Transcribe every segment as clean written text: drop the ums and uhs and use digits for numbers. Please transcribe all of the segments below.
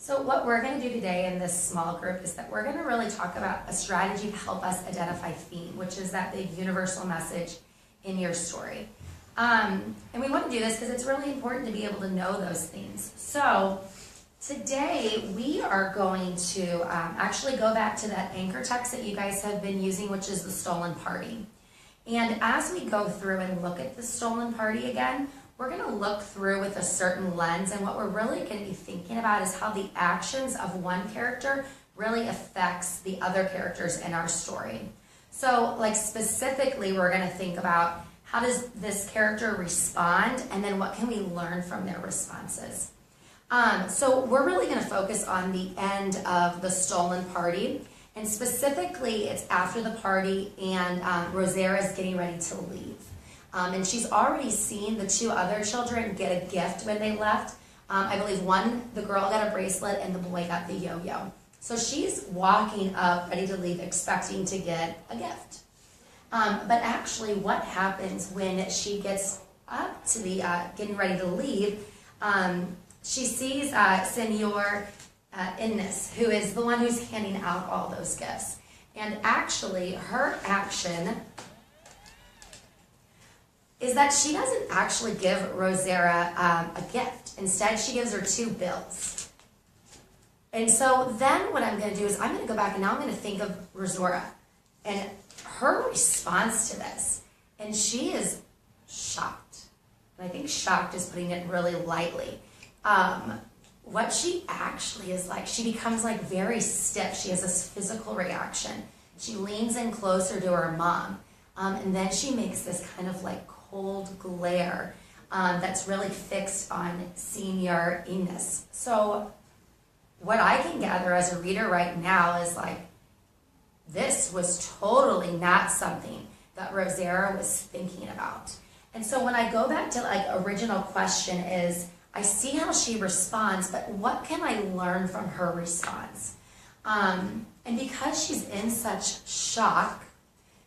So what we're going to do today in this small group is that we're going to really talk about a strategy to help us identify theme, which is that big universal message in your story. And we want to do this because it's really important to be able to know those themes. So today we are going to actually go back to that anchor text that you guys have been using, which is the stolen party. And as we go through and look at the stolen party again, we're going to look through with a certain lens, and what we're really going to be thinking about is how the actions of one character really affects the other characters in our story. So like specifically, we're going to think about how does this character respond, and then what can we learn from their responses. So we're really going to focus on the end of the stolen party, and specifically it's after the party and Rosera is getting ready to leave. And she's already seen the two other children get a gift when they left. I believe the girl got a bracelet and the boy got the yo-yo. So she's walking up, ready to leave, expecting to get a gift. But actually what happens when she gets up to the getting ready to leave, she sees Senor Innes, who is the one who's handing out all those gifts. And actually her action is that she doesn't actually give Rosera a gift. Instead, she gives her 2 bills. And so then what I'm going to do is I'm going to go back and now I'm going to think of Rosera and her response to this. And she is shocked. And I think shocked is putting it really lightly. What she actually is like, she becomes like very stiff. She has this physical reaction. She leans in closer to her mom. And then she makes this kind of like cold glare that's really fixed on Senor Innes. So what I can gather as a reader right now is like, this was totally not something that Rosera was thinking about. And so when I go back to like original question is, I see how she responds, but what can I learn from her response? And because she's in such shock,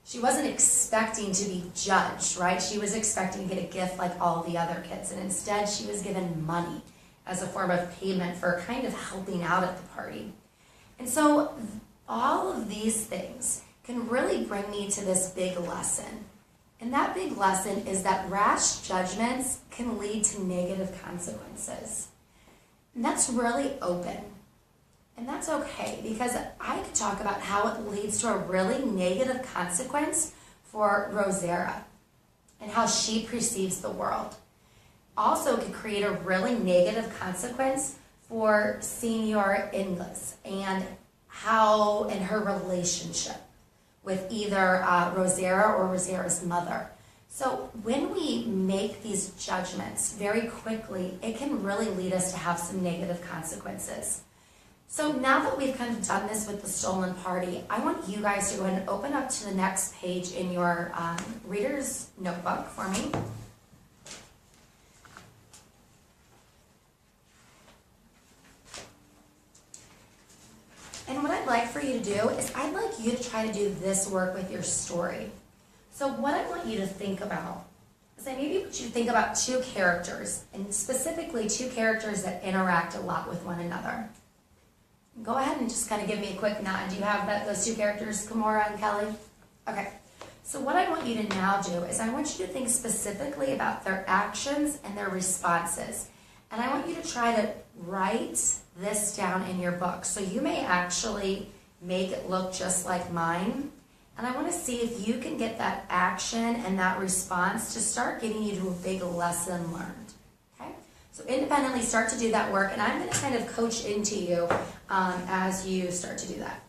she wasn't expecting to be judged, right? She was expecting to get a gift like all the other kids, and instead she was given money as a form of payment for kind of helping out at the party. And so all of these things can really bring me to this big lesson. And that big lesson is that rash judgments can lead to negative consequences. And that's really open. And that's okay, because I could talk about how it leads to a really negative consequence for Rosera and how she perceives the world. Also could create a really negative consequence for Senor Innes and how in her relationship with either Rosera or Rosera's mother. So when we make these judgments very quickly, it can really lead us to have some negative consequences. So now that we've kind of done this with the stolen party, I want you guys to go ahead and open up to the next page in your reader's notebook for me. And what I'd like for you to do is I'd like you to try to do this work with your story. So what I want you to think about is I maybe want you to think about 2 characters, and specifically 2 characters that interact a lot with one another. Go ahead and just kind of give me a quick nod. Do you have those 2 characters, Kimora and Kelly? Okay. So what I want you to now do is I want you to think specifically about their actions and their responses. And I want you to try to write this down in your book. So you may actually make it look just like mine. And I want to see if you can get that action and that response to start getting you to a big lesson learned. So independently start to do that work, and I'm going to kind of coach into you as you start to do that.